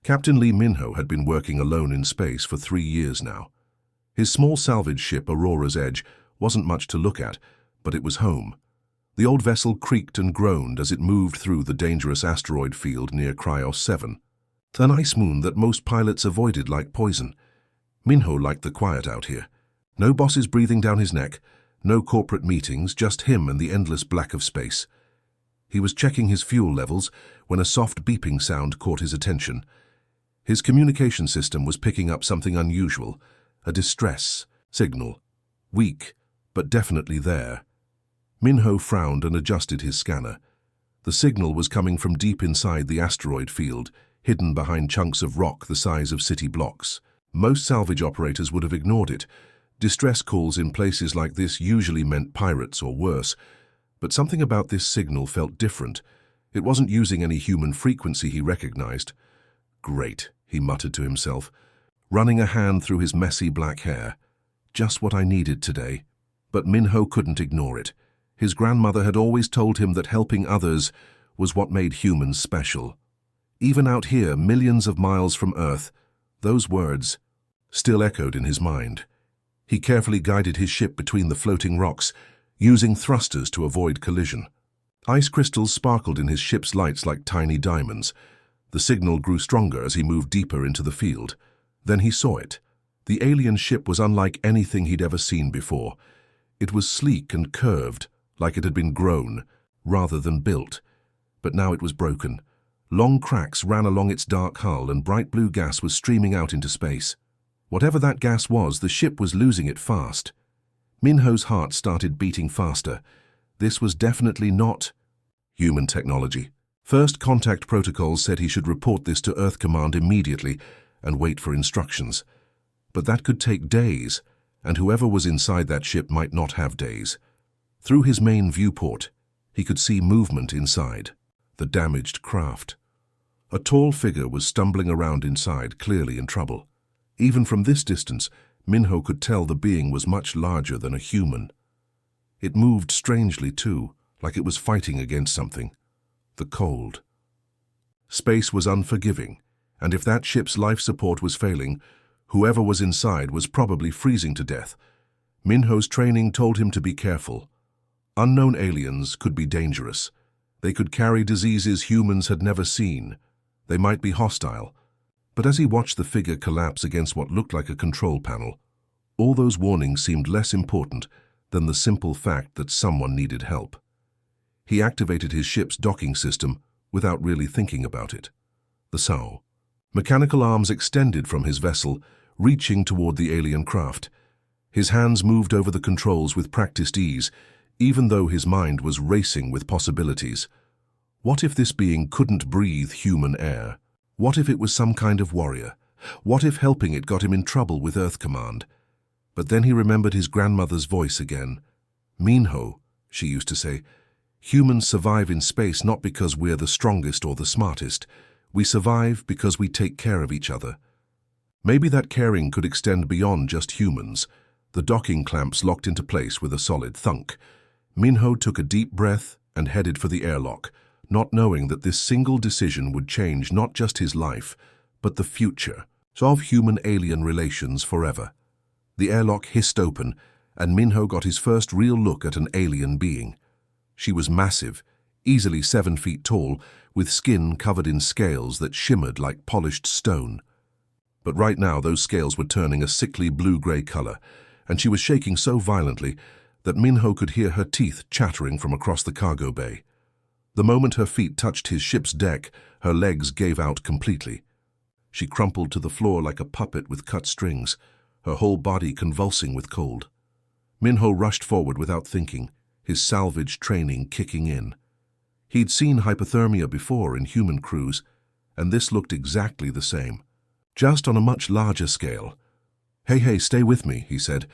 Captain Lee Minho had been working alone in space for 3 years now. His small salvage ship, Aurora's Edge, wasn't much to look at, but it was home. The old vessel creaked and groaned as it moved through the dangerous asteroid field near Cryos 7, an ice moon that most pilots avoided like poison. Minho liked the quiet out here. No bosses breathing down his neck, no corporate meetings, just him and the endless black of space. He was checking his fuel levels when a soft beeping sound caught his attention. His communication system was picking up something unusual, a distress signal. Weak, but definitely there. Minho frowned and adjusted his scanner. The signal was coming from deep inside the asteroid field, hidden behind chunks of rock the size of city blocks. Most salvage operators would have ignored it. Distress calls in places like this usually meant pirates or worse, but something about this signal felt different. It wasn't using any human frequency he recognized. Great, he muttered to himself, running a hand through his messy black hair. Just what I needed today. But Minho couldn't ignore it. His grandmother had always told him that helping others was what made humans special. Even out here, millions of miles from Earth, those words still echoed in his mind. He carefully guided his ship between the floating rocks, using thrusters to avoid collision. Ice crystals sparkled in his ship's lights like tiny diamonds. The signal grew stronger as he moved deeper into the field. Then he saw it. The alien ship was unlike anything he'd ever seen before. It was sleek and curved, like it had been grown, rather than built. But now it was broken. Long cracks ran along its dark hull and bright blue gas was streaming out into space. Whatever that gas was, the ship was losing it fast. Minho's heart started beating faster. This was definitely not human technology. First contact protocols said he should report this to Earth Command immediately and wait for instructions. But that could take days, and whoever was inside that ship might not have days. Through his main viewport, he could see movement inside, the damaged craft. A tall figure was stumbling around inside, clearly in trouble. Even from this distance, Minho could tell the being was much larger than a human. It moved strangely too, like it was fighting against something. The cold. Space was unforgiving, and if that ship's life support was failing, whoever was inside was probably freezing to death. Minho's training told him to be careful. Unknown aliens could be dangerous. They could carry diseases humans had never seen. They might be hostile. But as he watched the figure collapse against what looked like a control panel, all those warnings seemed less important than the simple fact that someone needed help. He activated his ship's docking system without really thinking about it. The SAO. Mechanical arms extended from his vessel, reaching toward the alien craft. His hands moved over the controls with practiced ease, even though his mind was racing with possibilities. What if this being couldn't breathe human air? What if it was some kind of warrior? What if helping it got him in trouble with Earth Command? But then he remembered his grandmother's voice again. Minho, she used to say, humans survive in space not because we're the strongest or the smartest. We survive because we take care of each other. Maybe that caring could extend beyond just humans. The docking clamps locked into place with a solid thunk. Minho took a deep breath and headed for the airlock, not knowing that this single decision would change not just his life, but the future of human-alien relations forever. The airlock hissed open, and Minho got his first real look at an alien being. She was massive, easily 7 feet tall, with skin covered in scales that shimmered like polished stone. But right now those scales were turning a sickly blue-gray color, and she was shaking so violently that Minho could hear her teeth chattering from across the cargo bay. The moment her feet touched his ship's deck, her legs gave out completely. She crumpled to the floor like a puppet with cut strings, her whole body convulsing with cold. Minho rushed forward without thinking, his salvage training kicking in. He'd seen hypothermia before in human crews, and this looked exactly the same, just on a much larger scale. Hey, stay with me," he said,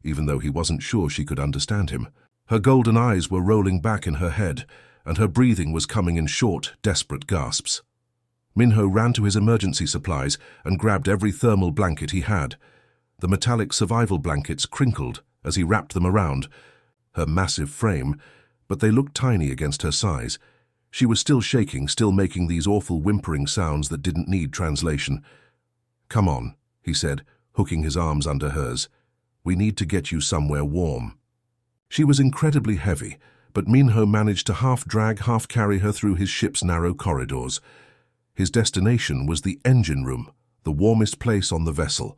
even though he wasn't sure she could understand him. Her golden eyes were rolling back in her head, and her breathing was coming in short, desperate gasps. Minho ran to his emergency supplies and grabbed every thermal blanket he had. The metallic survival blankets crinkled as he wrapped them around her massive frame, but they looked tiny against her size. She was still shaking, still making these awful whimpering sounds that didn't need translation. "Come on," he said, hooking his arms under hers. "We need to get you somewhere warm." She was incredibly heavy, but Minho managed to half drag, half carry her through his ship's narrow corridors. His destination was the engine room, the warmest place on the vessel.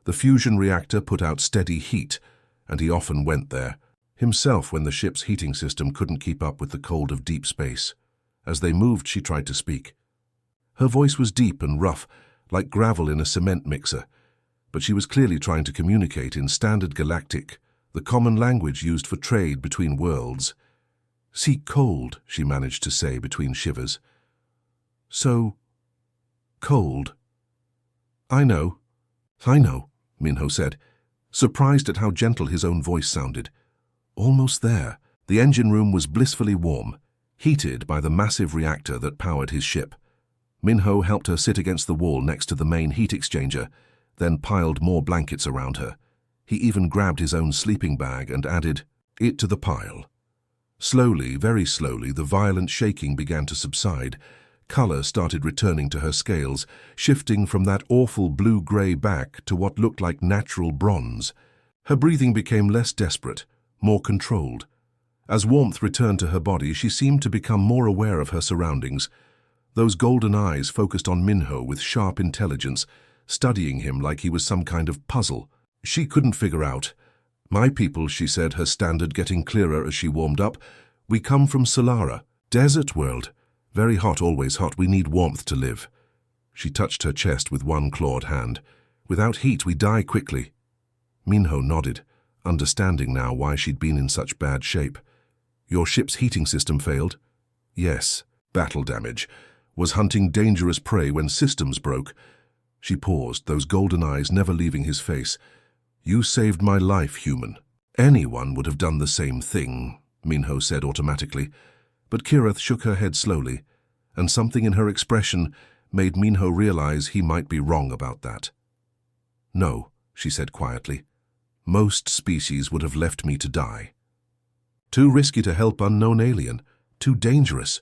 The fusion reactor put out steady heat, and he often went there, himself when the ship's heating system couldn't keep up with the cold of deep space. As they moved, she tried to speak. Her voice was deep and rough, like gravel in a cement mixer, but she was clearly trying to communicate in standard galactic, the common language used for trade between worlds. "Seek cold," she managed to say between shivers. "So cold." I know," Minho said, surprised at how gentle his own voice sounded. Almost there. The engine room was blissfully warm, heated by the massive reactor that powered his ship. Minho helped her sit against the wall next to the main heat exchanger, then piled more blankets around her. He even grabbed his own sleeping bag and added it to the pile. Slowly, very slowly, the violent shaking began to subside. Color started returning to her scales, shifting from that awful blue-gray back to what looked like natural bronze. Her breathing became less desperate, more controlled. As warmth returned to her body, she seemed to become more aware of her surroundings. Those golden eyes focused on Minho with sharp intelligence, studying him like he was some kind of puzzle. She couldn't figure out. "My people," she said, her standard getting clearer as she warmed up. "We come from Solara, desert world. Very hot, always hot. We need warmth to live." She touched her chest with one clawed hand. "Without heat, we die quickly." Minho nodded, understanding now why she'd been in such bad shape. "Your ship's heating system failed?" "Yes. Battle damage. Was hunting dangerous prey when systems broke." She paused, those golden eyes never leaving his face. "You saved my life, human." "Anyone would have done the same thing," Minho said automatically. But Kirith shook her head slowly, and something in her expression made Minho realize he might be wrong about that. "No," she said quietly. "Most species would have left me to die. Too risky to help unknown alien. Too dangerous."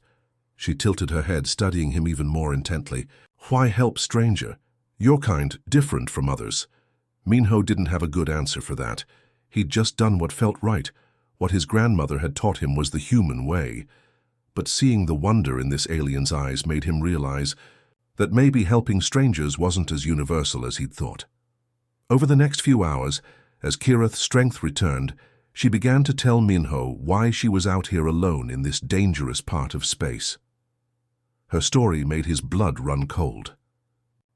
She tilted her head, studying him even more intently. "Why help stranger? Your kind, different from others." Minho didn't have a good answer for that. He'd just done what felt right. What his grandmother had taught him was the human way. But seeing the wonder in this alien's eyes made him realize that maybe helping strangers wasn't as universal as he'd thought. Over the next few hours, as Kirith's strength returned, she began to tell Minho why she was out here alone in this dangerous part of space. Her story made his blood run cold.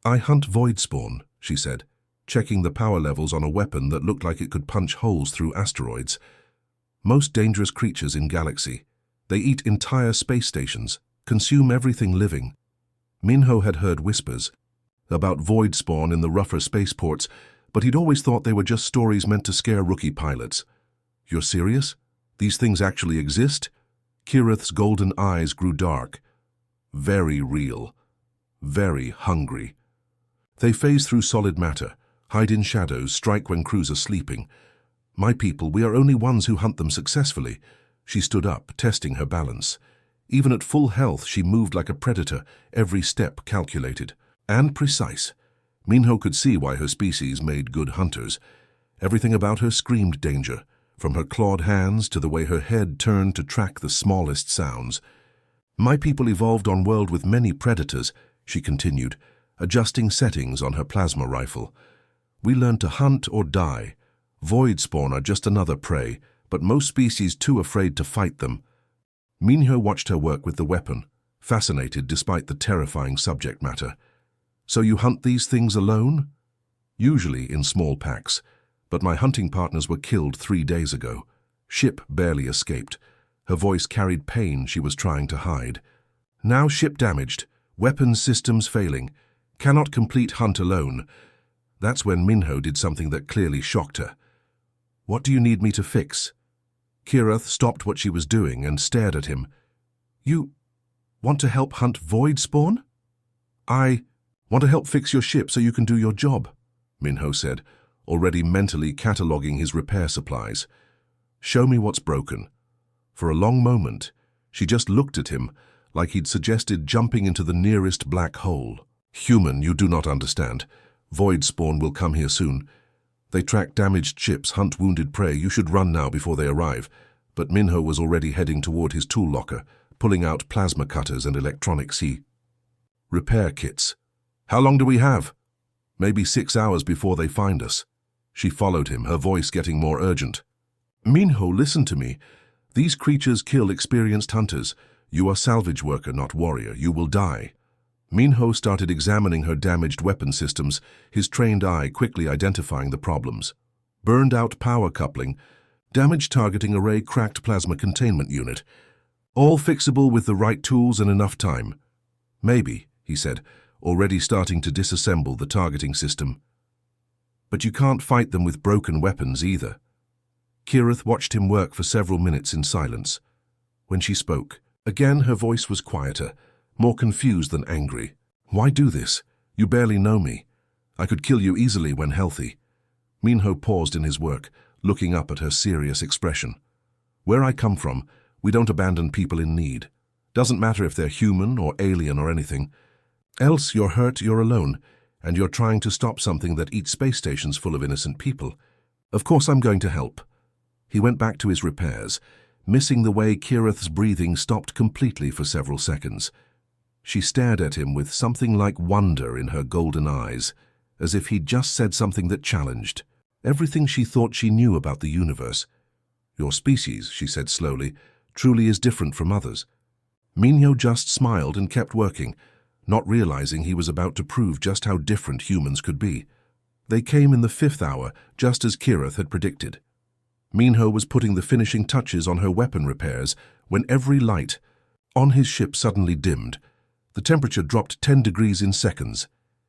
"I hunt void spawn," she said, checking the power levels on a weapon that looked like it could punch holes through asteroids. "Most dangerous creatures in galaxy. They eat entire space stations, consume everything living." Minho had heard whispers about void spawn in the rougher spaceports, but he'd always thought they were just stories meant to scare rookie pilots. "You're serious? These things actually exist?" Kirith's golden eyes grew dark. "Very real. Very hungry. They phase through solid matter, hide in shadows, strike when crews are sleeping. My people, we are only ones who hunt them successfully." She stood up, testing her balance. Even at full health, she moved like a predator, every step calculated and precise. Minho could see why her species made good hunters. Everything about her screamed danger, from her clawed hands to the way her head turned to track the smallest sounds. "My people evolved on world with many predators," she continued, adjusting settings on her plasma rifle. "We learned to hunt or die. Void spawn are just another prey, but most species too afraid to fight them." Minho watched her work with the weapon, fascinated despite the terrifying subject matter. "So you hunt these things alone?" "Usually in small packs, but my hunting partners were killed 3 days ago. Ship barely escaped." Her voice carried pain she was trying to hide. "Now ship damaged, weapons systems failing. Cannot complete hunt alone." That's when Minho did something that clearly shocked her. "What do you need me to fix?" Kirith stopped what she was doing and stared at him. "You want to help hunt void spawn?" "I want to help fix your ship so you can do your job," Minho said, already mentally cataloguing his repair supplies. "Show me what's broken." For a long moment, she just looked at him, like he'd suggested jumping into the nearest black hole. Human, you do not understand. Void spawn will come here soon. They track damaged ships, hunt wounded prey. You should run now before they arrive. But Minho was already heading toward his tool locker, pulling out plasma cutters and electronics. Repair kits. How long do we have? Maybe 6 hours before they find us. She followed him, her voice getting more urgent. Minho, listen to me. These creatures kill experienced hunters. You are salvage worker, not warrior. You will die. Minho started examining her damaged weapon systems, his trained eye quickly identifying the problems. Burned out power coupling, damaged targeting array, cracked plasma containment unit. All fixable with the right tools and enough time. Maybe, he said, already starting to disassemble the targeting system. But you can't fight them with broken weapons either. Kirith watched him work for several minutes in silence. When she spoke, again her voice was quieter, more confused than angry. Why do this? You barely know me. I could kill you easily when healthy. Minho paused in his work, looking up at her serious expression. Where I come from, we don't abandon people in need. Doesn't matter if they're human or alien or anything. Else you're hurt, you're alone, and you're trying to stop something that eats space stations full of innocent people. Of course I'm going to help. He went back to his repairs, missing the way Kirith's breathing stopped completely for several seconds. She stared at him with something like wonder in her golden eyes, as if he'd just said something that challenged everything she thought she knew about the universe. Your species, she said slowly, truly is different from others. Minho just smiled and kept working, not realizing he was about to prove just how different humans could be. They came in the 5th hour, just as Kirith had predicted. Minho was putting the finishing touches on her weapon repairs when every light on his ship suddenly dimmed. The temperature dropped 10 degrees in seconds,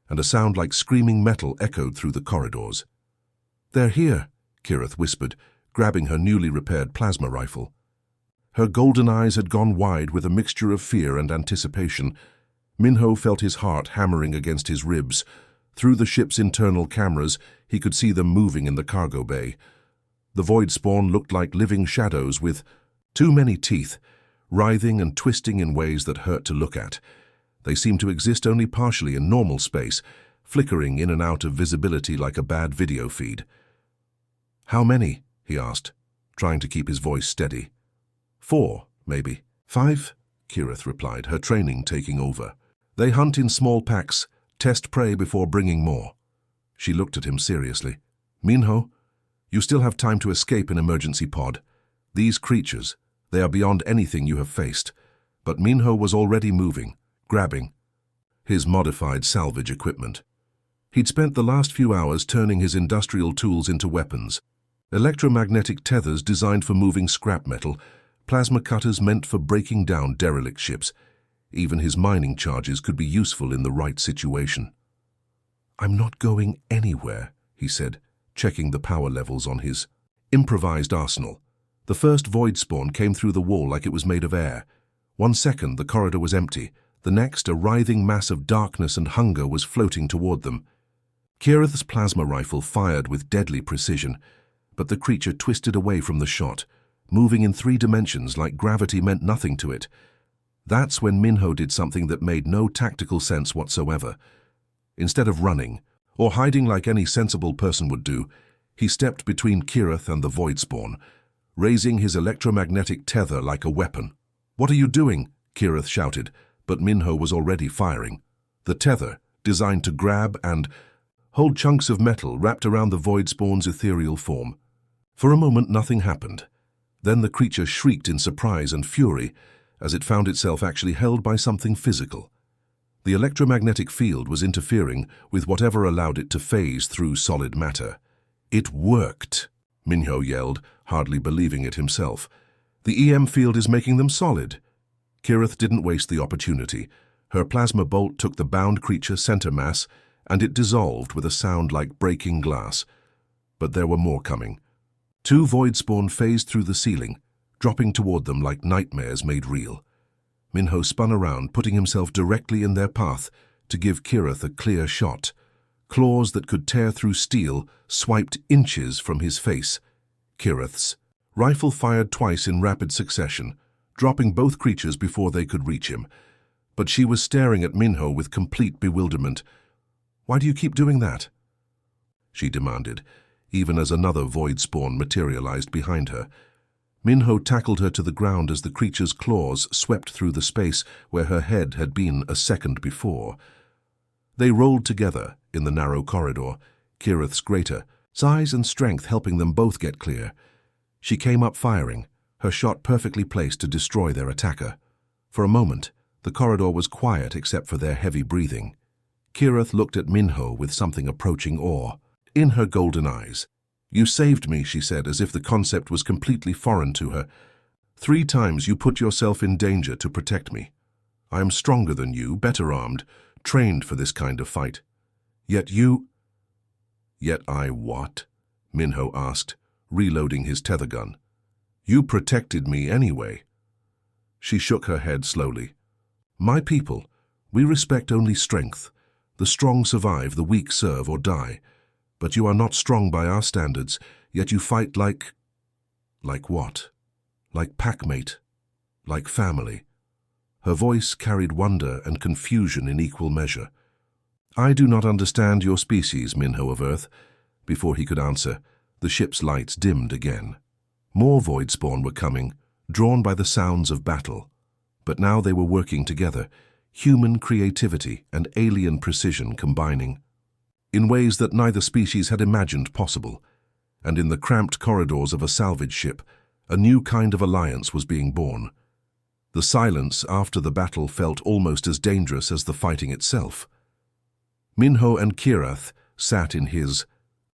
and a sound like screaming metal echoed through the corridors. They're here, Kirith whispered, grabbing her newly repaired plasma rifle. Her golden eyes had gone wide with a mixture of fear and anticipation. Minho felt his heart hammering against his ribs. Through the ship's internal cameras, he could see them moving in the cargo bay. The void spawn looked like living shadows with too many teeth, writhing and twisting in ways that hurt to look at. They seemed to exist only partially in normal space, flickering in and out of visibility like a bad video feed. How many? He asked, trying to keep his voice steady. 4, maybe. 5, Kirith replied, her training taking over. They hunt in small packs, test prey before bringing more. She looked at him seriously. Minho, you still have time to escape an emergency pod. These creatures, they are beyond anything you have faced. But Minho was already moving, grabbing his modified salvage equipment. He'd spent the last few hours turning his industrial tools into weapons. Electromagnetic tethers designed for moving scrap metal, plasma cutters meant for breaking down derelict ships. Even his mining charges could be useful in the right situation. I'm not going anywhere, he said, checking the power levels on his improvised arsenal. The first void spawn came through the wall like it was made of air. 1 second, the corridor was empty. The next, a writhing mass of darkness and hunger was floating toward them. Kirith's plasma rifle fired with deadly precision, but the creature twisted away from the shot, moving in 3 dimensions like gravity meant nothing to it. That's when Minho did something that made no tactical sense whatsoever. Instead of running, or hiding like any sensible person would do, he stepped between Kirith and the void spawn, raising his electromagnetic tether like a weapon. What are you doing? Kirith shouted, but Minho was already firing. The tether, designed to grab and hold chunks of metal wrapped around the void spawn's ethereal form. For a moment nothing happened. Then the creature shrieked in surprise and fury as it found itself actually held by something physical. The electromagnetic field was interfering with whatever allowed it to phase through solid matter. It worked, Minho yelled, hardly believing it himself. The EM field is making them solid. Kirith didn't waste the opportunity. Her plasma bolt took the bound creature center mass, and it dissolved with a sound like breaking glass. But there were more coming. 2 void spawn phased through the ceiling, dropping toward them like nightmares made real. Minho spun around, putting himself directly in their path to give Kirith a clear shot. Claws that could tear through steel swiped inches from his face. Kirith's rifle fired twice in rapid succession, dropping both creatures before they could reach him. But she was staring at Minho with complete bewilderment. "Why do you keep doing that?" she demanded, even as another void spawn materialized behind her. Minho tackled her to the ground as the creature's claws swept through the space where her head had been a second before. They rolled together in the narrow corridor, Kirith's greater, size and strength helping them both get clear. She came up firing, her shot perfectly placed to destroy their attacker. For a moment, the corridor was quiet except for their heavy breathing. Kirith looked at Minho with something approaching awe in her golden eyes. "You saved me," she said, as if the concept was completely foreign to her. "3 times you put yourself in danger to protect me. I am stronger than you, better armed, trained for this kind of fight. Yet you—" "Yet I what?" Minho asked, reloading his tether gun. "You protected me anyway." She shook her head slowly. "My people, we respect only strength. The strong survive, the weak serve or die. But you are not strong by our standards, yet you fight like— Like what? Like packmate. Like family." Her voice carried wonder and confusion in equal measure. "I do not understand your species, Minho of Earth." Before he could answer, the ship's lights dimmed again. More void spawn were coming, drawn by the sounds of battle. But now they were working together, human creativity and alien precision combining, in ways that neither species had imagined possible. And in the cramped corridors of a salvage ship, a new kind of alliance was being born. The silence after the battle felt almost as dangerous as the fighting itself. Minho and Kirith sat in his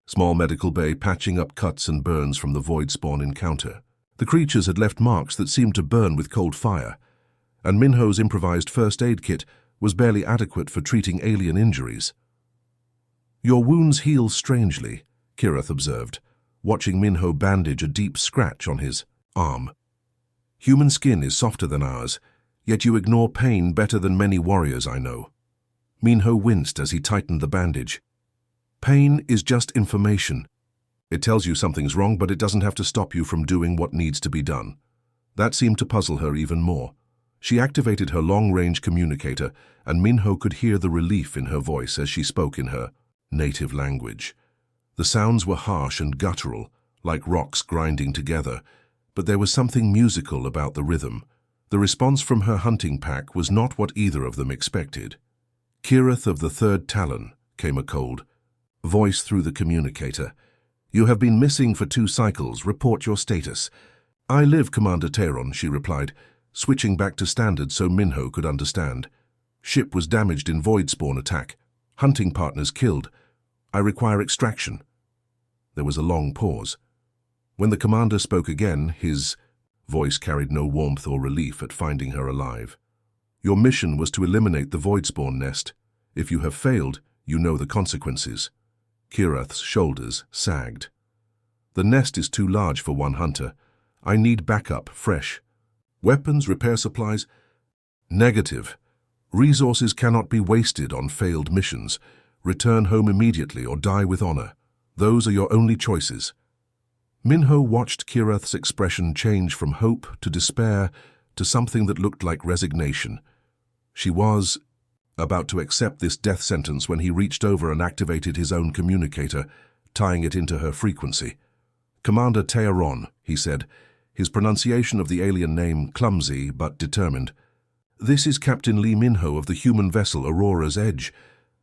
small medical bay, patching up cuts and burns from the void spawn encounter. The creatures had left marks that seemed to burn with cold fire, and Minho's improvised first aid kit was barely adequate for treating alien injuries. "Your wounds heal strangely," Kirith observed, watching Minho bandage a deep scratch on his arm. "Human skin is softer than ours, yet you ignore pain better than many warriors I know." Minho winced as he tightened the bandage. "Pain is just information. It tells you something's wrong, but it doesn't have to stop you from doing what needs to be done." That seemed to puzzle her even more. She activated her long-range communicator, and Minho could hear the relief in her voice as she spoke in her native language. The sounds were harsh and guttural, like rocks grinding together, but there was something musical about the rhythm. The response from her hunting pack was not what either of them expected. "Kirith of the Third Talon," came a cold voice through the communicator. "You have been missing for 2 cycles. Report your status." "I live, Commander Teron," she replied, switching back to standard so Minho could understand. "Ship was damaged in void spawn attack. Hunting partners killed. I require extraction." There was a long pause. When the commander spoke again, his voice carried no warmth or relief at finding her alive. "Your mission was to eliminate the void spawn nest. If you have failed, you know the consequences." Kirith's shoulders sagged. "The nest is too large for one hunter. I need backup, fresh. Weapons, repair supplies?" "Negative. Resources cannot be wasted on failed missions. Return home immediately or die with honor. Those are your only choices." Minho watched Kirith's expression change from hope to despair to something that looked like resignation. She was about to accept this death sentence when he reached over and activated his own communicator, tying it into her frequency. "Commander Teron," he said, his pronunciation of the alien name clumsy but determined. "This is Captain Lee Minho of the human vessel Aurora's Edge."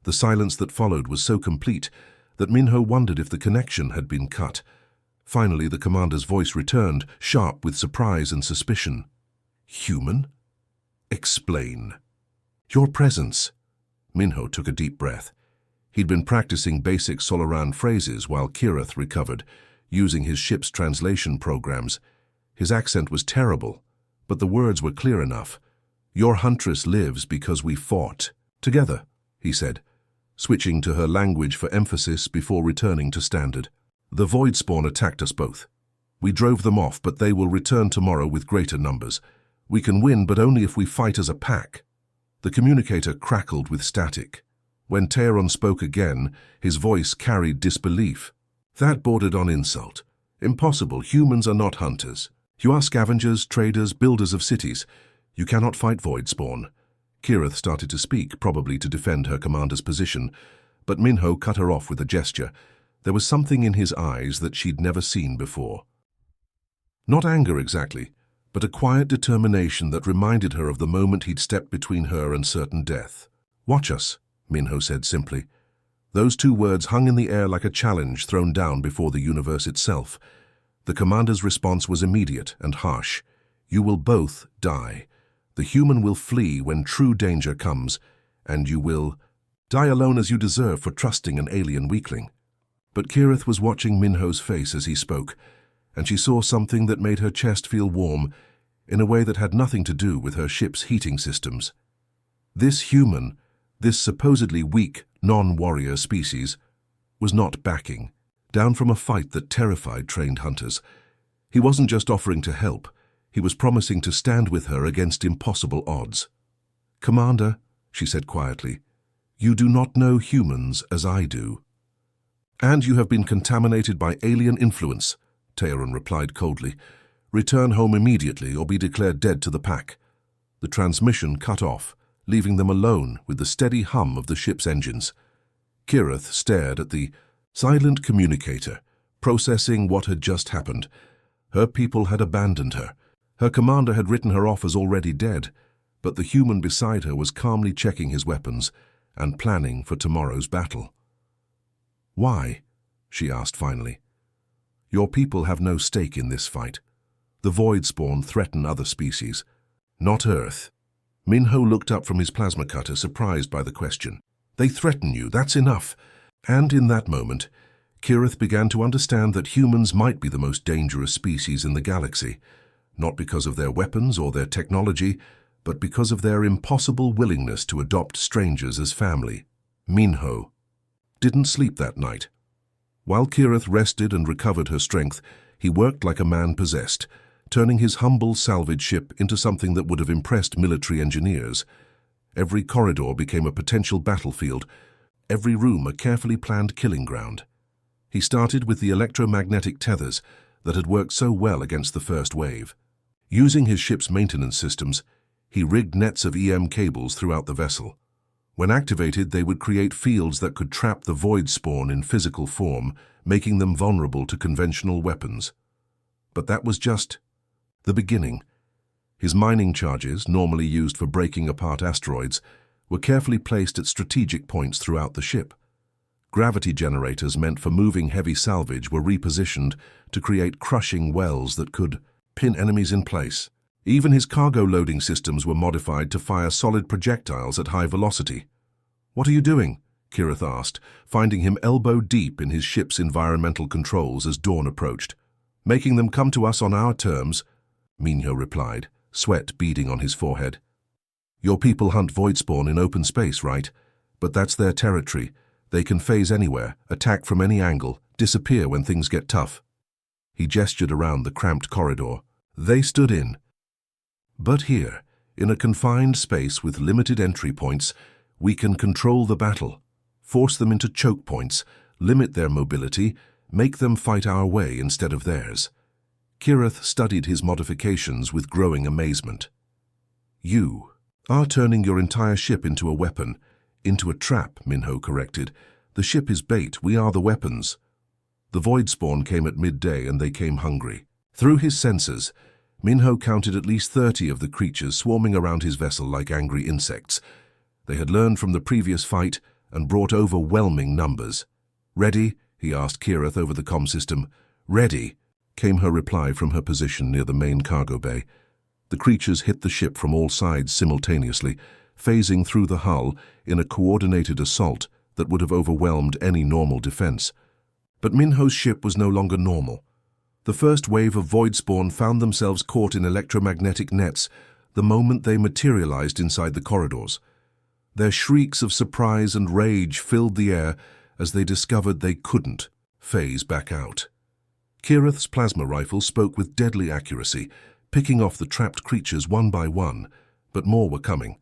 The silence that followed was so complete that Minho wondered if the connection had been cut. Finally, the commander's voice returned, sharp with surprise and suspicion. "Human? Explain." "Your presence." Minho took a deep breath. He'd been practicing basic Solaran phrases while Kirith recovered, using his ship's translation programs. His accent was terrible, but the words were clear enough. "Your Huntress lives because we fought together," he said, switching to her language for emphasis before returning to standard. "The void spawn attacked us both. We drove them off, but they will return tomorrow with greater numbers. We can win, but only if we fight as a pack." The communicator crackled with static. When Teron spoke again, his voice carried disbelief. That bordered on insult. "Impossible. Humans are not hunters. You are scavengers, traders, builders of cities. You cannot fight void spawn. Kirith started to speak, probably to defend her commander's position, but Minho cut her off with a gesture. There was something in his eyes that she'd never seen before. Not anger exactly, but a quiet determination that reminded her of the moment he'd stepped between her and certain death. "Watch us," Minho said simply. Those two words hung in the air like a challenge thrown down before the universe itself. The commander's response was immediate and harsh. "You will both die. The human will flee when true danger comes, and you will die alone as you deserve for trusting an alien weakling." But Kirith was watching Minho's face as he spoke, and she saw something that made her chest feel warm in a way that had nothing to do with her ship's heating systems. This human, this supposedly weak, non-warrior species, was not backing down from a fight that terrified trained hunters. He wasn't just offering to help, he was promising to stand with her against impossible odds. "Commander," she said quietly, "you do not know humans as I do." "And you have been contaminated by alien influence," Teheran replied coldly. "Return home immediately or be declared dead to the pack." The transmission cut off, leaving them alone with the steady hum of the ship's engines. Kirith stared at the silent communicator, processing what had just happened. Her people had abandoned her. Her commander had written her off as already dead, but the human beside her was calmly checking his weapons and planning for tomorrow's battle. "Why?" she asked finally. "Your people have no stake in this fight. The void spawn threaten other species, not Earth." Minho looked up from his plasma cutter, surprised by the question. "They threaten you, that's enough." And in that moment, Kirith began to understand that humans might be the most dangerous species in the galaxy, not because of their weapons or their technology, but because of their impossible willingness to adopt strangers as family. Minho didn't sleep that night. While Kirith rested and recovered her strength, he worked like a man possessed, turning his humble salvage ship into something that would have impressed military engineers. Every corridor became a potential battlefield, every room a carefully planned killing ground. He started with the electromagnetic tethers that had worked so well against the first wave. Using his ship's maintenance systems, he rigged nets of EM cables throughout the vessel. When activated, they would create fields that could trap the void spawn in physical form, making them vulnerable to conventional weapons. But that was just the beginning. His mining charges, normally used for breaking apart asteroids, were carefully placed at strategic points throughout the ship. Gravity generators meant for moving heavy salvage were repositioned to create crushing wells that could pin enemies in place. Even his cargo loading systems were modified to fire solid projectiles at high velocity. "What are you doing?" Kirith asked, finding him elbow-deep in his ship's environmental controls as dawn approached. "Making them come to us on our terms," Minho replied, sweat beading on his forehead. "Your people hunt void spawn in open space, right? But that's their territory. They can phase anywhere, attack from any angle, disappear when things get tough." He gestured around the cramped corridor. They stood in. "But here, in a confined space with limited entry points, we can control the battle, force them into choke points, limit their mobility, make them fight our way instead of theirs." Kirith studied his modifications with growing amazement. "You are turning your entire ship into a weapon, into a trap," Minho corrected. "The ship is bait, we are the weapons." The void spawn came at midday and they came hungry. Through his sensors, Minho counted at least 30 of the creatures swarming around his vessel like angry insects. They had learned from the previous fight and brought overwhelming numbers. "Ready?" he asked Kirith over the comm system. "Ready," came her reply from her position near the main cargo bay. The creatures hit the ship from all sides simultaneously, phasing through the hull in a coordinated assault that would have overwhelmed any normal defense. But Minho's ship was no longer normal. The first wave of void spawn found themselves caught in electromagnetic nets the moment they materialized inside the corridors. Their shrieks of surprise and rage filled the air as they discovered they couldn't phase back out. Kirith's plasma rifle spoke with deadly accuracy, picking off the trapped creatures one by one, but more were coming.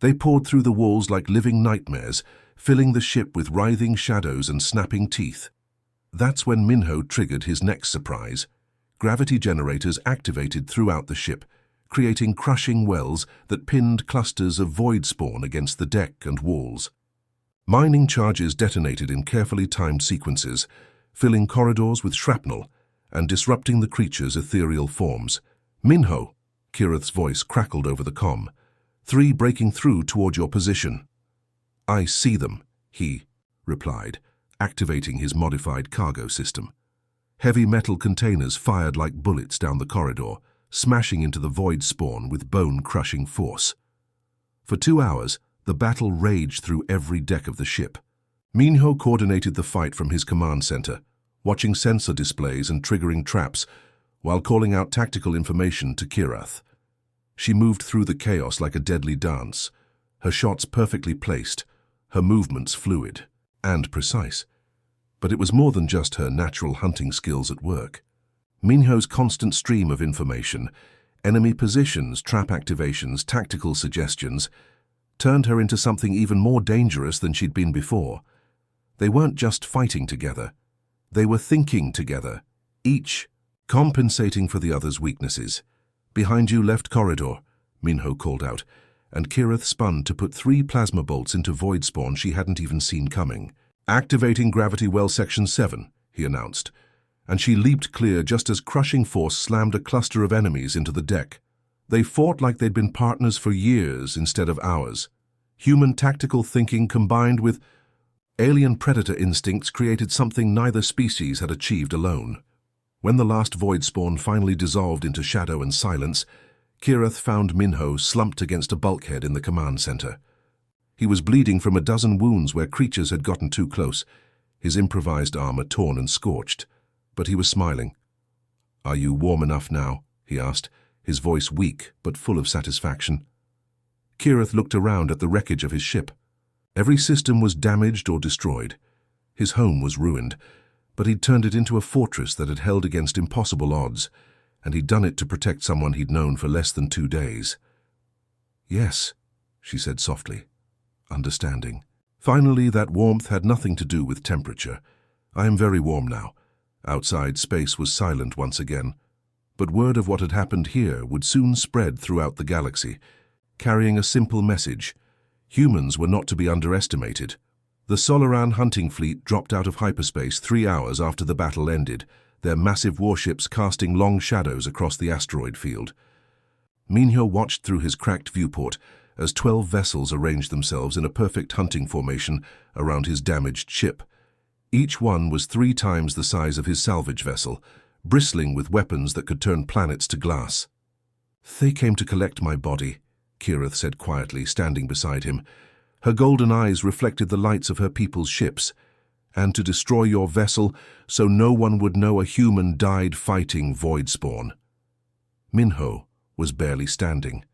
They poured through the walls like living nightmares, filling the ship with writhing shadows and snapping teeth. That's when Minho triggered his next surprise. gravity generators activated throughout the ship, creating crushing wells that pinned clusters of void spawn against the deck and walls. Mining charges detonated in carefully timed sequences, filling corridors with shrapnel and disrupting the creature's ethereal forms. "Minho," Kirith's voice crackled over the comm. "3 breaking through toward your position." "I see them," he replied, activating his modified cargo system. Heavy metal containers fired like bullets down the corridor, smashing into the void spawn with bone-crushing force. For 2 hours, the battle raged through every deck of the ship. Minho coordinated the fight from his command center, watching sensor displays and triggering traps, while calling out tactical information to Kirith. She moved through the chaos like a deadly dance, her shots perfectly placed, her movements fluid and precise. But it was more than just her natural hunting skills at work. Minho's constant stream of information, enemy positions, trap activations, tactical suggestions, turned her into something even more dangerous than she'd been before. They weren't just fighting together. They were thinking together, each compensating for the other's weaknesses. "Behind you, left corridor," Minho called out, and Kirith spun to put 3 plasma bolts into void spawn she hadn't even seen coming. "Activating gravity well section 7, he announced, and she leaped clear just as crushing force slammed a cluster of enemies into the deck. They fought like they'd been partners for years instead of hours. Human tactical thinking combined with alien predator instincts created something neither species had achieved alone. When the last void spawn finally dissolved into shadow and silence, Kirith found Minho slumped against a bulkhead in the command center. He was bleeding from a dozen wounds where creatures had gotten too close, his improvised armor torn and scorched. But he was smiling. "Are you warm enough now?" he asked, his voice weak but full of satisfaction. Kirith looked around at the wreckage of his ship. Every system was damaged or destroyed. His home was ruined, but he'd turned it into a fortress that had held against impossible odds, and he'd done it to protect someone he'd known for less than 2 days. "Yes," she said softly, understanding. Finally, that warmth had nothing to do with temperature. "I am very warm now." Outside, space was silent once again, but word of what had happened here would soon spread throughout the galaxy, carrying a simple message. Humans were not to be underestimated. The Solaran hunting fleet dropped out of hyperspace 3 hours after the battle ended, their massive warships casting long shadows across the asteroid field. Minho watched through his cracked viewport as 12 vessels arranged themselves in a perfect hunting formation around his damaged ship. Each one was 3 times the size of his salvage vessel, bristling with weapons that could turn planets to glass. "They came to collect my body," Kirith said quietly, standing beside him. Her golden eyes reflected the lights of her people's ships. "And to destroy your vessel so no one would know a human died fighting void spawn." Minho was barely standing.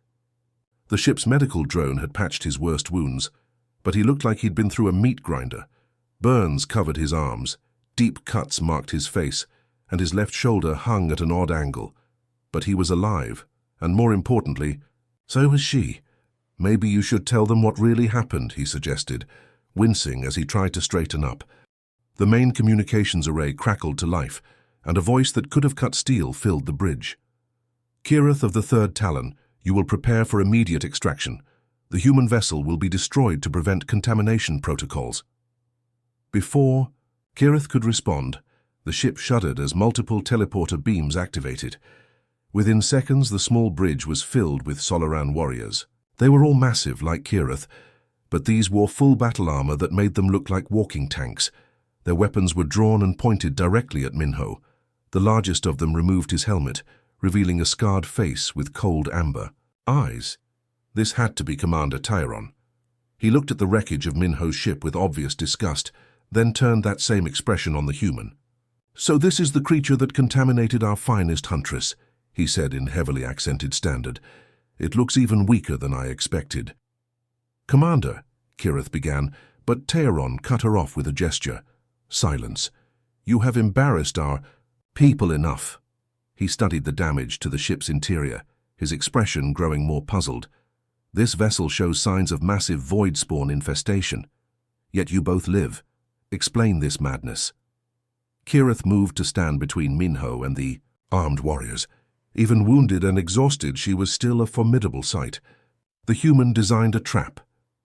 The ship's medical drone had patched his worst wounds, but he looked like he'd been through a meat grinder. Burns covered his arms, deep cuts marked his face, and his left shoulder hung at an odd angle. But he was alive, and more importantly, so was she. "Maybe you should tell them what really happened," he suggested, wincing as he tried to straighten up. The main communications array crackled to life, and a voice that could have cut steel filled the bridge. "Kirith of the Third Talon, you will prepare for immediate extraction. The human vessel will be destroyed to prevent contamination protocols." Before Kirith could respond, the ship shuddered as multiple teleporter beams activated. Within seconds, the small bridge was filled with Solaran warriors. They were all massive, like Kirith, but these wore full battle armor that made them look like walking tanks. Their weapons were drawn and pointed directly at Minho. The largest of them removed his helmet, revealing a scarred face with cold amber eyes. This had to be Commander Tyron. He looked at the wreckage of Minho's ship with obvious disgust, then turned that same expression on the human. "So this is the creature that contaminated our finest Huntress," he said in heavily accented standard. "It looks even weaker than I expected." "Commander," Kirith began, but Tyron cut her off with a gesture. "Silence. You have embarrassed our people enough." He studied the damage to the ship's interior, his expression growing more puzzled. "This vessel shows signs of massive void spawn infestation. Yet you both live. Explain this madness." Kirith moved to stand between Minho and the Armed warriors. Even wounded and exhausted, she was still a formidable sight. The human designed a trap.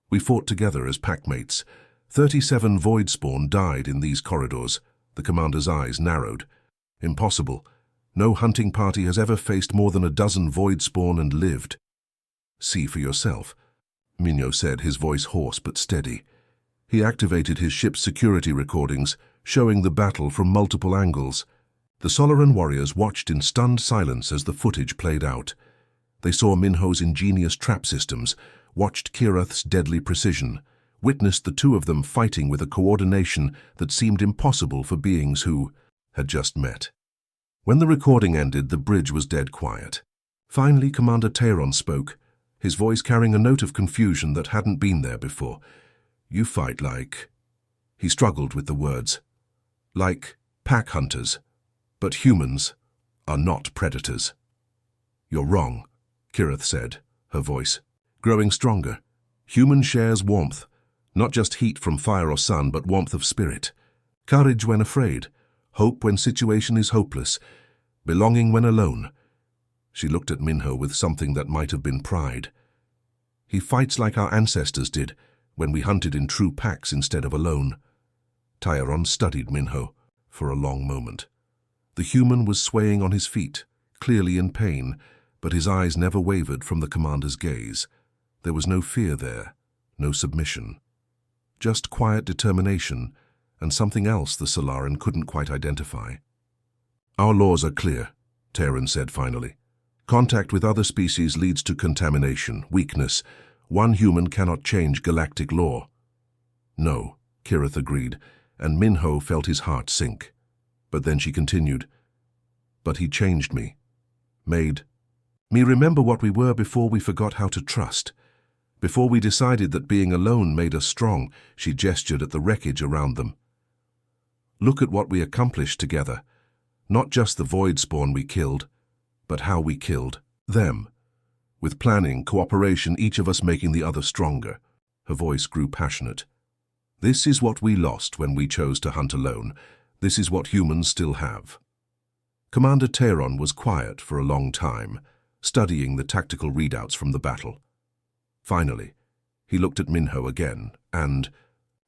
We fought together as packmates. 37 void spawn died in these corridors. The commander's eyes narrowed. Impossible. No hunting party has ever faced more than a dozen void spawn and lived. See for yourself, Minho said, his voice hoarse but steady. He activated his ship's security recordings, showing the battle from multiple angles. The Solaran warriors watched in stunned silence as the footage played out. They saw Minho's ingenious trap systems, watched Kirath's deadly precision, witnessed the two of them fighting with a coordination that seemed impossible for beings who had just met. When the recording ended, the bridge was dead quiet. Finally, Commander Tayron spoke, his voice carrying a note of confusion that hadn't been there before. You fight like... He struggled with the words. Like pack hunters. But humans are not predators. You're wrong, Kirath said, her voice growing stronger. Human shares warmth, not just heat from fire or sun, but warmth of spirit. Courage when afraid, hope when situation is hopeless, belonging when alone. She looked at Minho with something that might have been pride. He fights like our ancestors did, when we hunted in true packs instead of alone. Tayron studied Minho for a long moment. The human was swaying on his feet, clearly in pain, but his eyes never wavered from the commander's gaze. There was no fear there, no submission. Just quiet determination, and something else the Solaran couldn't quite identify. Our laws are clear, Tayron said finally. Contact with other species leads to contamination, weakness. One human cannot change galactic law. No, Kirath agreed, and Minho felt his heart sink. But then she continued, but he changed me, made me remember what we were before we forgot how to trust. Before we decided that being alone made us strong, she gestured at the wreckage around them. Look at what we accomplished together. Not just the void spawn we killed, but how we killed them. With planning, cooperation, each of us making the other stronger. Her voice grew passionate. This is what we lost when we chose to hunt alone. This is what humans still have. Commander Tayron was quiet for a long time, studying the tactical readouts from the battle. Finally, he looked at Minho again, and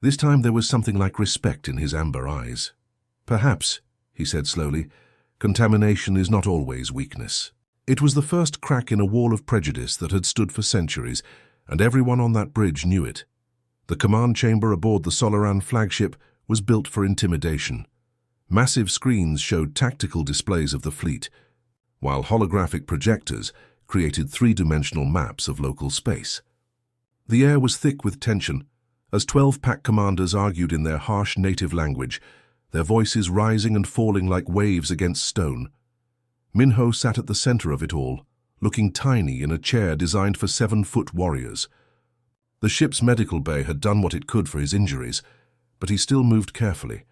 this time there was something like respect in his amber eyes. Perhaps, he said slowly, contamination is not always weakness. It was the first crack in a wall of prejudice that had stood for centuries, and everyone on that bridge knew it. The command chamber aboard the Solaran flagship was built for intimidation. Massive screens showed tactical displays of the fleet, while holographic projectors created three-dimensional maps of local space. The air was thick with tension, as 12 pack commanders argued in their harsh native language, their voices rising and falling like waves against stone. Minho sat at the center of it all, looking tiny in a chair designed for 7-foot warriors. The ship's medical bay had done what it could for his injuries, but he still moved carefully,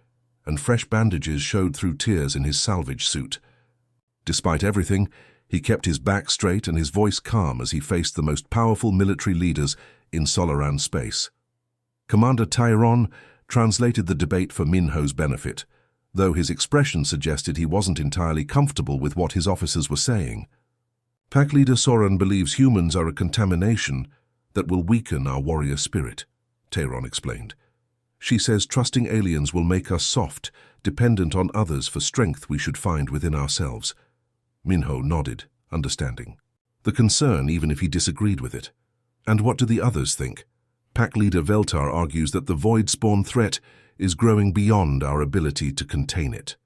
and fresh bandages showed through tears in his salvage suit. Despite everything, he kept his back straight and his voice calm as he faced the most powerful military leaders in Solaran space. Commander Tayron translated the debate for Minho's benefit, though his expression suggested he wasn't entirely comfortable with what his officers were saying. Pack leader Soren believes humans are a contamination that will weaken our warrior spirit, Tayron explained. She says trusting aliens will make us soft, dependent on others for strength we should find within ourselves. Minho nodded, understanding the concern even if he disagreed with it. And what do the others think? Pack leader Veltar argues that the void spawn threat is growing beyond our ability to contain it.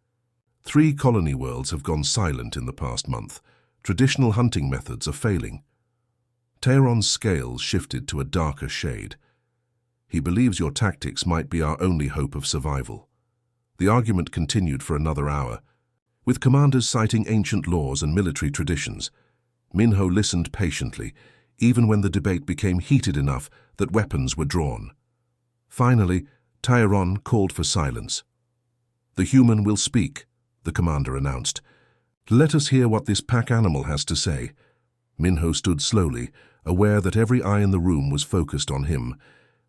3 colony worlds have gone silent in the past month. Traditional hunting methods are failing. Tayron's scales shifted to a darker shade. He believes your tactics might be our only hope of survival. The argument continued for another hour, with commanders citing ancient laws and military traditions. Minho listened patiently, even when the debate became heated enough that weapons were drawn. Finally, Tayron called for silence. The human will speak, the commander announced. Let us hear what this pack animal has to say. Minho stood slowly, aware that every eye in the room was focused on him.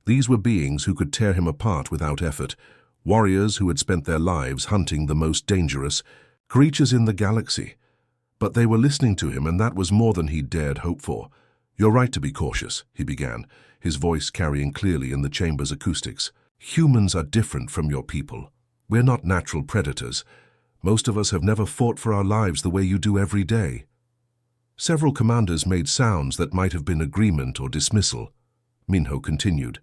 These were beings who could tear him apart without effort, warriors who had spent their lives hunting the most dangerous creatures in the galaxy. But they were listening to him, and that was more than he dared hope for. "You're right to be cautious," he began, his voice carrying clearly in the chamber's acoustics. "Humans are different from your people. We're not natural predators. Most of us have never fought for our lives the way you do every day." Several commanders made sounds that might have been agreement or dismissal. Minho continued,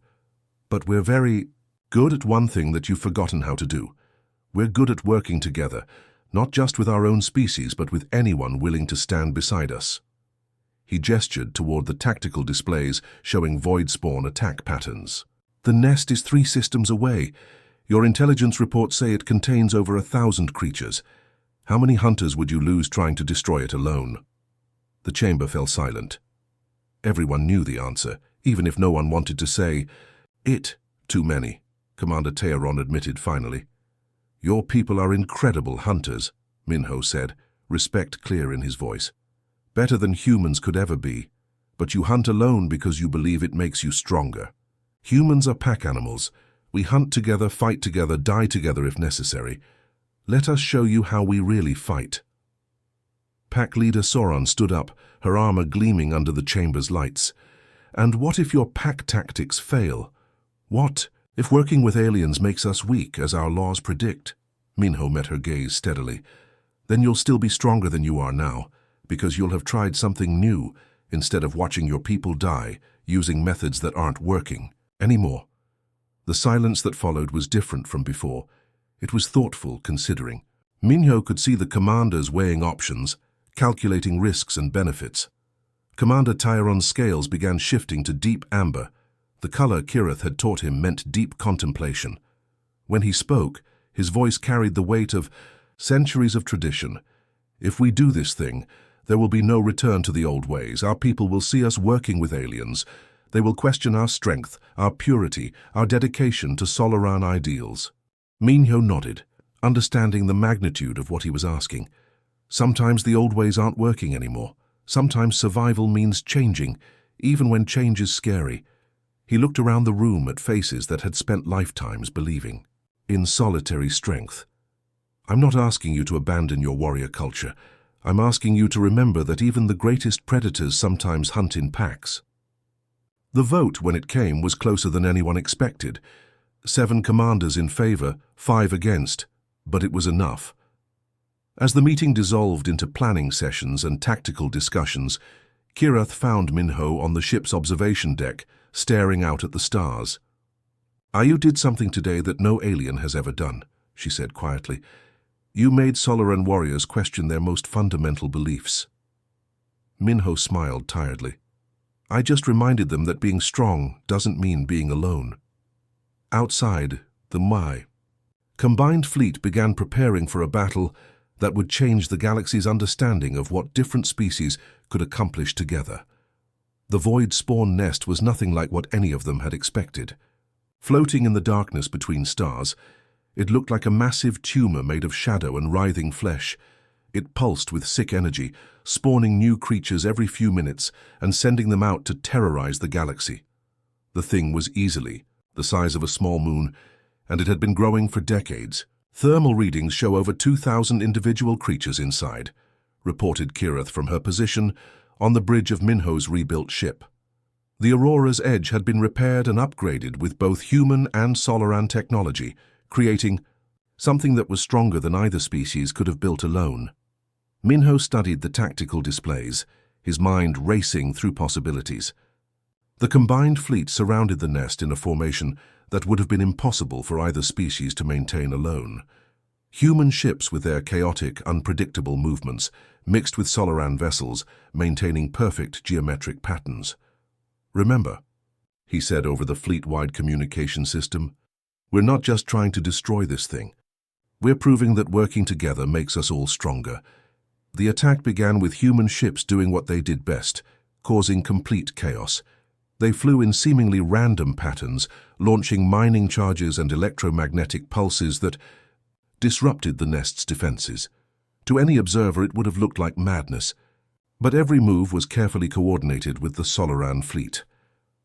"But we're very good at one thing that you've forgotten how to do. We're good at working together, not just with our own species, but with anyone willing to stand beside us." He gestured toward the tactical displays showing void spawn attack patterns. "The nest is 3 systems away. Your intelligence reports say it contains over 1,000 creatures. How many hunters would you lose trying to destroy it alone?" The chamber fell silent. Everyone knew the answer, even if no one wanted to say it. "Too many," Commander Teheran admitted finally. "Your people are incredible hunters," Minho said, respect clear in his voice. "Better than humans could ever be. But you hunt alone because you believe it makes you stronger. Humans are pack animals. We hunt together, fight together, die together if necessary. Let us show you how we really fight." Pack leader Sauron stood up, her armor gleaming under the chamber's lights. "And what if your pack tactics fail? What if working with aliens makes us weak, as our laws predict?" Minho met her gaze steadily. "Then you'll still be stronger than you are now, because you'll have tried something new, instead of watching your people die, using methods that aren't working anymore." The silence that followed was different from before. It was thoughtful, considering. Minho could see the commanders weighing options, calculating risks and benefits. Commander Teheran's scales began shifting to deep amber. The color Kirith had taught him meant deep contemplation. When he spoke, his voice carried the weight of centuries of tradition. "If we do this thing, there will be no return to the old ways. Our people will see us working with aliens. They will question our strength, our purity, our dedication to Solaran ideals." Minho nodded, understanding the magnitude of what he was asking. Sometimes the old ways aren't working anymore. Sometimes survival means changing, even when change is scary. He looked around the room at faces that had spent lifetimes believing in solitary strength. "I'm not asking you to abandon your warrior culture. I'm asking you to remember that even the greatest predators sometimes hunt in packs." The vote, when it came, was closer than anyone expected. 7 commanders in favor, 5 against, but it was enough. As the meeting dissolved into planning sessions and tactical discussions, Kirith found Minho on the ship's observation deck, staring out at the stars. "You did something today that no alien has ever done," she said quietly. "You made Solaran warriors question their most fundamental beliefs." Minho smiled tiredly. "I just reminded them that being strong doesn't mean being alone." Outside, the Mai combined fleet began preparing for a battle that would change the galaxy's understanding of what different species could accomplish together. The void spawn nest was nothing like what any of them had expected. Floating in the darkness between stars, it looked like a massive tumor made of shadow and writhing flesh. It pulsed with sick energy, spawning new creatures every few minutes and sending them out to terrorize the galaxy. The thing was easily the size of a small moon, and it had been growing for decades. "Thermal readings show over 2,000 individual creatures inside," reported Kirith from her position on the bridge of Minho's rebuilt ship. The Aurora's edge had been repaired and upgraded with both human and Solaran technology, creating something that was stronger than either species could have built alone. Minho studied the tactical displays, his mind racing through possibilities. The combined fleet surrounded the nest in a formation that would have been impossible for either species to maintain alone. Human ships with their chaotic, unpredictable movements, mixed with Solaran vessels, maintaining perfect geometric patterns. "Remember," he said over the fleet-wide communication system, "we're not just trying to destroy this thing. We're proving that working together makes us all stronger." The attack began with human ships doing what they did best, causing complete chaos. They flew in seemingly random patterns, launching mining charges and electromagnetic pulses that disrupted the nest's defenses. To any observer, it would have looked like madness. But every move was carefully coordinated with the Solaran fleet.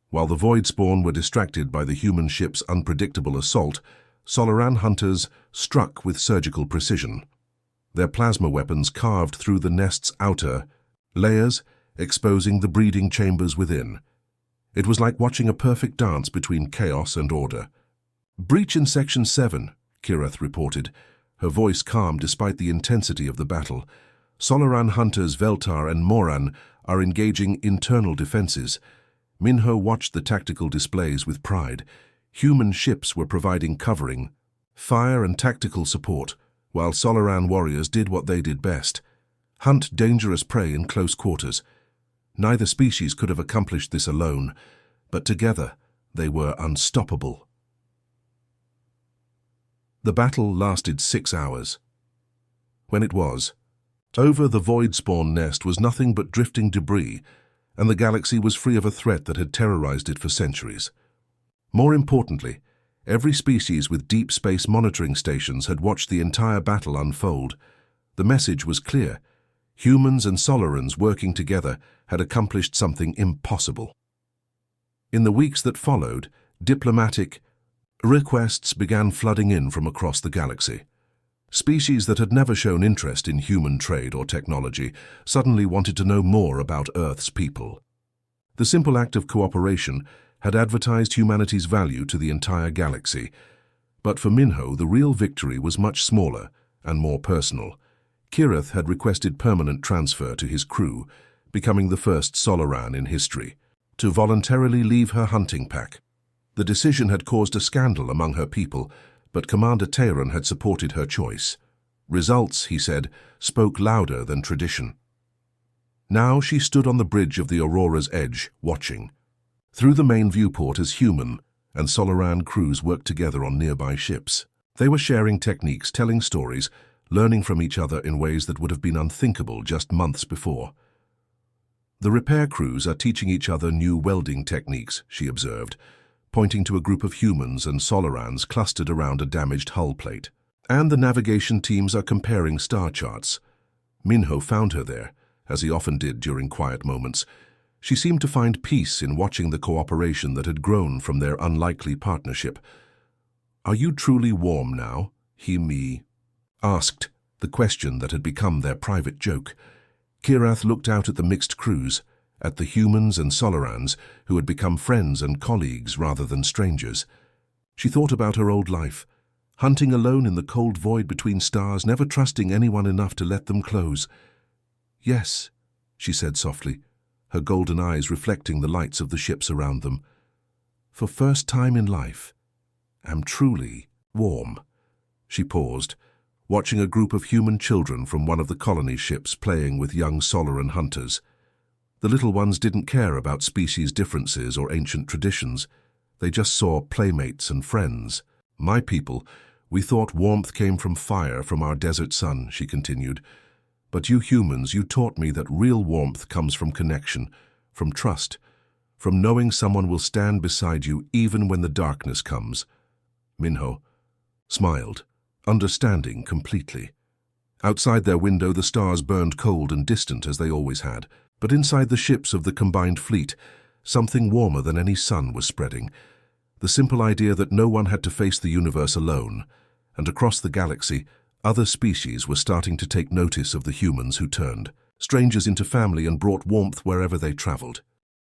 While the void spawn were distracted by the human ship's unpredictable assault, Solaran hunters struck with surgical precision. their plasma weapons carved through the nest's outer layers, exposing the breeding chambers within. It was like watching a perfect dance between chaos and order. "Breach in Section 7, Kirith reported, her voice calm despite the intensity of the battle. Solaran hunters Veltar and Moran are engaging internal defenses. Minho watched the tactical displays with pride. Human ships were providing covering, fire and tactical support, while Solaran warriors did what they did best: hunt dangerous prey in close quarters. Neither species could have accomplished this alone, but together they were unstoppable. The battle lasted 6 hours. When it was over, the void spawn nest was nothing but drifting debris, and the galaxy was free of a threat that had terrorized it for centuries. More importantly, every species with deep space monitoring stations had watched the entire battle unfold. The message was clear: humans and Solarans working together had accomplished something impossible. In the weeks that followed, diplomatic requests began flooding in from across the galaxy. Species that had never shown interest in human trade or technology suddenly wanted to know more about Earth's people. The simple act of cooperation had advertised humanity's value to the entire galaxy. But for Minho, the real victory was much smaller and more personal. Kirith had requested permanent transfer to his crew, becoming the first Solaran in history to voluntarily leave her hunting pack. The decision had caused a scandal among her people, but Commander Tehran had supported her choice. Results, he said, spoke louder than tradition. Now she stood on the bridge of the Aurora's edge, watching. Through the main viewport as human and Solaran crews worked together on nearby ships. They were sharing techniques, telling stories, learning from each other in ways that would have been unthinkable just months before. "The repair crews are teaching each other new welding techniques," she observed, pointing to a group of humans and Solarans clustered around a damaged hull plate. "And the navigation teams are comparing star charts." Minho found her there, as he often did during quiet moments. She seemed to find peace in watching the cooperation that had grown from their unlikely partnership. "Are you truly warm now?" he asked, the question that had become their private joke. Kirith looked out at the mixed crews, at the humans and Solarans who had become friends and colleagues rather than strangers. She thought about her old life, hunting alone in the cold void between stars, never trusting anyone enough to let them close. "Yes," she said softly, her golden eyes reflecting the lights of the ships around them. "For first time in life, am truly warm." She paused, watching a group of human children from one of the colony ships playing with young Solaran hunters. The little ones didn't care about species differences or ancient traditions. They just saw playmates and friends. "My people, we thought warmth came from fire from our desert sun," she continued. "But you humans, you taught me that real warmth comes from connection, from trust, from knowing someone will stand beside you even when the darkness comes." Minho smiled, understanding completely. Outside their window, the stars burned cold and distant as they always had. But inside the ships of the combined fleet, something warmer than any sun was spreading. The simple idea that no one had to face the universe alone, and across the galaxy, other species were starting to take notice of the humans who turned strangers into family and brought warmth wherever they traveled.